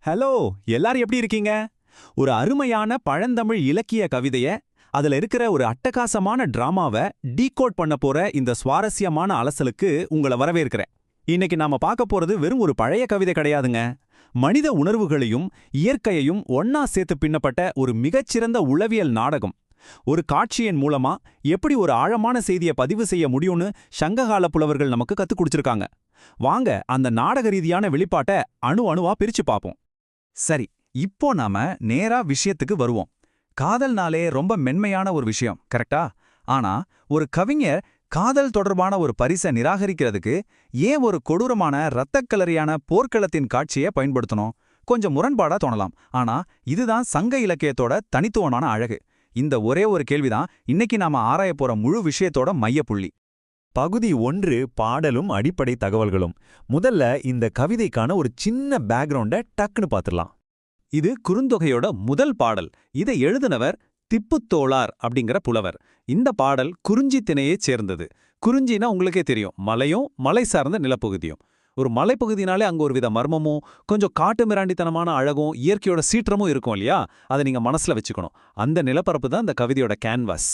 Hello, எல்லாரும் எப்படி இருக்கீங்க? ஒரு அருமையான பழந்தமிழ் இலக்கிய கவிதைய, அதுல இருக்கிற ஒரு அட்டகாசமான டிராமாவை டீகோட் பண்ண போற இந்த சுவாரஸ்யமான அலசலுக்கு உங்களை வரவேற்கிறேன். இன்னைக்கு நாம பார்க்க போறது வெறும் ஒரு பழைய கவிதை கிடையாதுங்க. மனித உணர்வுகளையும் இயற்கையையும் ஒன்னா சேர்த்து பின்னப்பட்ட ஒரு மிகச்சிறந்த உளவியல் நாடகம். ஒரு காட்சியின் மூலமா எப்படி ஒரு ஆழமான செய்தியை பதிவு செய்ய முடியும்னு சங்ககால புலவர்கள் நமக்கு கத்துக் கொடுத்திருக்காங்க. வாங்க அந்த நாடக ரீதியான வெளிப்பாட்டை அணு அணுவா பிரிச்சு பார்ப்போம். சரி, இப்போ நாம நேரா விஷயத்துக்கு வருவோம். காதல்னாலே ரொம்ப மென்மையான ஒரு விஷயம், கரெக்டா? ஆனா ஒரு கவிஞர் காதல் தொடர்பான ஒரு பரிசை நிராகரிக்கிறதுக்கு ஏன் ஒரு கொடூரமான இரத்தக்கலரியான போர்க்களத்தின் காட்சியை பயன்படுத்தணும்? கொஞ்சம் முரண்பாடா தோணலாம். ஆனா இதுதான் சங்க இலக்கியத்தோட தனித்துவமான அழகு. இந்த ஒரே ஒரு கேள்விதான் இன்னைக்கு நாம ஆராய போற முழு விஷயத்தோட மையப்புள்ளி. பகுதி 1 பாடலும் அடிப்படை தகவல்களும். முதல்ல இந்த கவிதைக்கான ஒரு சின்ன பேக்ரவுண்ட டக்குன்னு பார்த்துடலாம். இது குறுந்தொகையோட முதல் பாடல். இதை எழுதினவர் திப்புத்தோளார் அப்படிங்கிற புலவர். இந்த பாடல் குறிஞ்சி திணையைச் சேர்ந்தது. குறிஞ்சினா உங்களுக்கே தெரியும், மலையும் மலை சார்ந்த நிலப்பகுதியும். ஒரு மலைப்பகுதினாலே அங்க ஒரு வித மர்மமும் கொஞ்சம் காட்டு மிராண்டித்தனமான அழகும் இயற்கையோட சீற்றமும் இருக்கும் இல்லையா? அதை நீங்க மனசுல வச்சுக்கணும். அந்த நிலப்பரப்பு தான் இந்த கவிதையோட கேன்வாஸ்.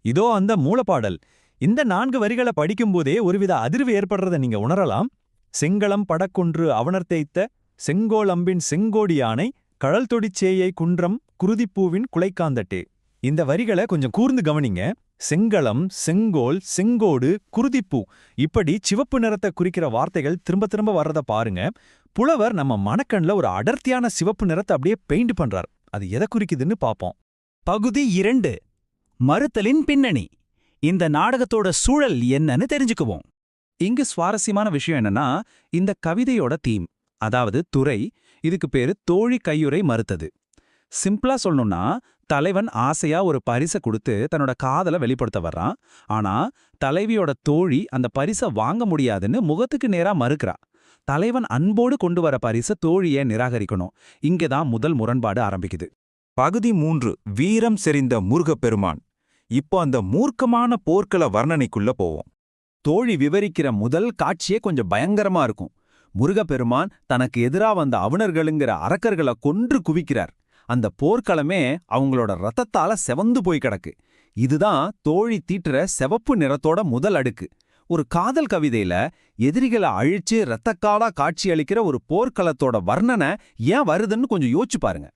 இதோ அந்த மூலப்பாடல். இந்த 4 வரிகளை படிக்கும்போதே ஒருவித அதிர்வு ஏற்படுறத நீங்க உணரலாம். செங்களம் படக்குன்று அவனர் தேய்த்த செங்கோலம்பின் செங்கோடி யானை கழல் தொடிச்சேயை குன்றம் குருதிப்பூவின் குலைக்காந்தட்டே. இந்த வரிகளை கொஞ்சம் கூர்ந்து கவனிங்க. செங்களம், செங்கோல், செங்கோடு, குருதிப்பூ, இப்படி சிவப்பு நிறத்தை குறிக்கிற வார்த்தைகள் திரும்ப திரும்ப வர்றத பாருங்க. புலவர் நம்ம மனக்கண்ல ஒரு அடர்த்தியான சிவப்பு நிறத்தை அப்படியே பெயிண்ட் பண்றார். அது எதை குறிக்குதுன்னு பாப்போம். பகுதி 2 மறுத்தலின் பின்னணி. இந்த நாடகத்தோட சூழல் என்னன்னு தெரிஞ்சுக்குவோம். இங்கு சுவாரஸ்யமான விஷயம் என்னன்னா, இந்த கவிதையோட தீம், அதாவது துறை, இதுக்கு பேரு தோழி கையுறை மறுத்தது. சிம்பிளா சொல்லணும்னா, தலைவன் ஆசையா ஒரு பரிசை கொடுத்து தன்னோட காதலை வெளிப்படுத்த வர்றான். ஆனா தலைவியோட தோழி அந்த பரிசை வாங்க முடியாதுன்னு முகத்துக்கு நேரா மறுக்கிறா. தலைவன் அன்போடு கொண்டு வர பரிசை தோழியை நிராகரிக்கணும். இங்கதான் முதல் முரண்பாடு ஆரம்பிக்குது. பகுதி 3 வீரம் செறிந்த முருகப்பெருமான். இப்போ அந்த மூர்க்கமான போர்க்கள வர்ணனைக்குள்ள போவோம். தோழி விவரிக்கிற முதல் காட்சியே கொஞ்சம் பயங்கரமா இருக்கும். முருகப்பெருமான் தனக்கு எதிரா வந்த அவுணர்களுங்கிற அரக்கர்களை கொன்று குவிக்கிறார். அந்த போர்க்களமே அவங்களோட ரத்தத்தால செவந்து போய் கிடக்கு. இதுதான் தோழி தீட்டுற செவப்பு நிறத்தோட முதல் அடுக்கு. ஒரு காதல் கவிதையில எதிரிகளை அழிச்சு இரத்தக்காலா காட்சி அளிக்கிற ஒரு போர்க்களத்தோட வர்ணனை ஏன் வருதுன்னு கொஞ்சம் யோசிச்சு பாருங்க.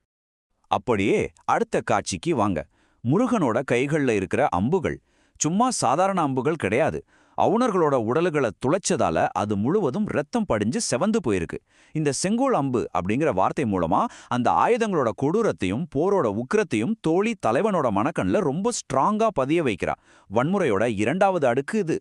அப்படியே அடுத்த காட்சிக்கு வாங்க. முருகனோட கைகள்ல இருக்கிற அம்புகள் சும்மா சாதாரண அம்புகள் கிடையாது. அவுணர்களோட உடல்களை துளைச்சதால அது முழுவதும் ரத்தம் படிஞ்சு செவந்து போயிருக்கு. இந்த செங்கோல் அம்பு அப்படிங்கிற வார்த்தை மூலமா அந்த ஆயுதங்களோட கொடூரத்தையும் போரோட உக்கிரத்தையும் தோழி தலைவனோட மனக்கண்ல ரொம்ப ஸ்ட்ராங்கா பதிய வைக்கிறா. வன்முறையோட 2வது அடுக்கு இது.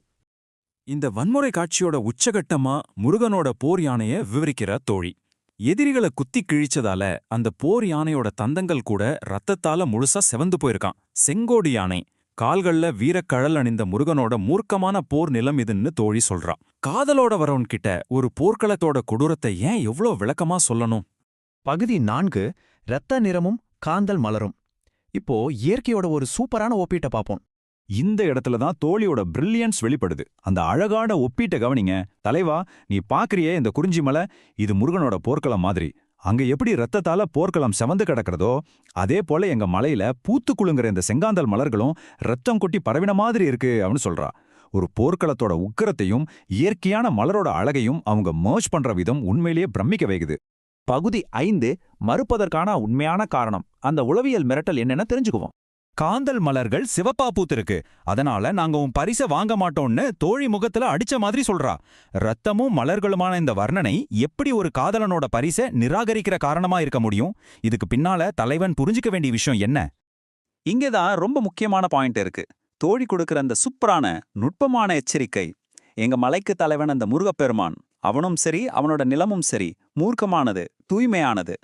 இந்த வன்முறை காட்சியோட உச்சகட்டமா முருகனோட போர் யானைய விவரிக்கிற தோழி. எதிரிகளை குத்தி கிழிச்சதால அந்த போர் யானையோட தந்தங்கள் கூட ரத்தத்தால முழுசா செவந்து போயிருக்கான். செங்கோடி யானை. கால்கள்ல வீரக்கழல் அணிந்த முருகனோட மூர்க்கமான போர் நிலம் இதுன்னு தோழி சொல்றா. காதலோட வரவன்கிட்ட ஒரு போர்க்களத்தோட கொடூரத்தை ஏன் எவ்வளோ விளக்கமா சொல்லணும்? பகுதி 4 இரத்த நிறமும் காந்தல் மலரும். இப்போ இயற்கையோட ஒரு சூப்பரான ஒப்பீட்டை பார்ப்போம். இந்த இடத்துல தான் தோழியோட பிரில்லியன்ஸ் வெளிப்படுது. அந்த அழகான ஒப்பீட்டை கவனிங்க. தலைவா, நீ பாக்குறியே இந்த குறிஞ்சி மலை, இது முருகனோட போர்க்களம் மாதிரி. அங்க எப்படி ரத்தத்தால போர்க்களம் செவந்து கிடக்கிறதோ அதே போல எங்க மலையில பூத்து குலுங்குற இந்த செங்காந்தல் மலர்களும் ரத்தம் கொட்டி பரவின மாதிரி இருக்கு அப்படின்னு சொல்றா. ஒரு போர்க்களத்தோட உக்கிரத்தையும் இயற்கையான மலரோட அழகையும் அவங்க மர்ஜ் பண்ற விதம் உண்மையிலேயே பிரமிக்க வைக்குது. பகுதி 5 மறுப்பதற்கான உண்மையான காரணம். அந்த உளவியல் மிரட்டல் என்னன்னு தெரிஞ்சுக்குவோம். காந்தல் மலர்கள் சிவப்பா பூத்திருக்கு, அதனால நாங்க உன் பரிசை வாங்க மாட்டோம்னு தோழி முகத்துல அடிச்ச மாதிரி சொல்றா. ரத்தமும் மலர்களுமான இந்த வர்ணனை எப்படி ஒரு காதலனோட பரிசை நிராகரிக்கிற காரணமா இருக்க முடியும்? இதுக்கு பின்னால தலைவன் புரிஞ்சுக்க வேண்டிய விஷயம் என்ன? இங்கேதான் ரொம்ப முக்கியமான பாயிண்ட் இருக்கு. தோழி கொடுக்கிற அந்த சூப்பரான நுட்பமான எச்சரிக்கை. எங்க மலைக்கு தலைவன் அந்த முருகப்பெருமான். அவனும் சரி, அவனோட நிலமும் சரி, மூர்க்கமானது, தூய்மையானது.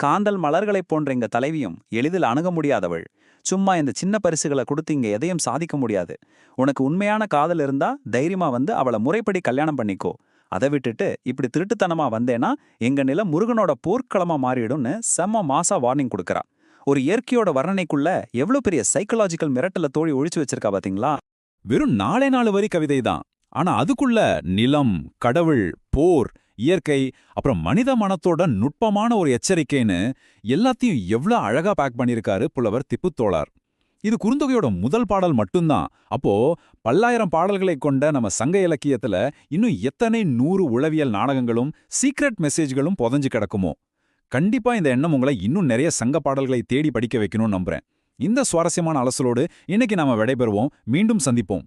காந்தல் மலர்களைப் போன்ற எங்க தலைவியும் எளிதில் அணுக முடியாதவள். சும்மா இந்த சின்ன பரிசுகளை கொடுத்து இங்க எதையும் சாதிக்க முடியாது. உனக்கு உண்மையான காதல் இருந்தா தைரியமா வந்து அவளை முறைப்படி கல்யாணம் பண்ணிக்கோ. அதை விட்டுட்டு இப்படி திருட்டுத்தனமா வந்தேன்னா எங்க நிலம் முருகனோட போர்க்களமா மாறிடும்னு செம்ம மாசா வார்னிங் கொடுக்கறா. ஒரு இயற்கையோட வர்ணனைக்குள்ள எவ்வளவு பெரிய சைக்கலாஜிக்கல் மிரட்டல தோழி ஒழிச்சு வச்சிருக்கா பாத்தீங்களா? வெறும் 4 வரி கவிதை தான். ஆனா அதுக்குள்ள நிலம், கடவுள், போர் இயற்கை, அப்புறம் மனித மனத்தோட நுட்பமான ஒரு எச்சரிக்கைன்னு எல்லாத்தையும் எவ்ளோ அழகா பேக் பண்ணியிருக்காரு புலவர் திப்புத்தோளார். இது குறுந்தொகையோட முதல் பாடல் மட்டும்தான். அப்போ பல்லாயிரம் பாடல்களை கொண்ட நம்ம சங்க இலக்கியத்துல இன்னும் எத்தனை 100 உளவியல் நாடகங்களும் சீக்ரெட் மெசேஜ்களும் புதைஞ்சு கிடக்குமோ. கண்டிப்பா இந்த எண்ணம் உங்களை இன்னும் நிறைய சங்க பாடல்களை தேடி படிக்க வைக்கணும்னு நம்புறேன். இந்த சுவாரஸ்யமான அலசலோடு இன்னைக்கு நாம விடைபெறுவோம். மீண்டும் சந்திப்போம்.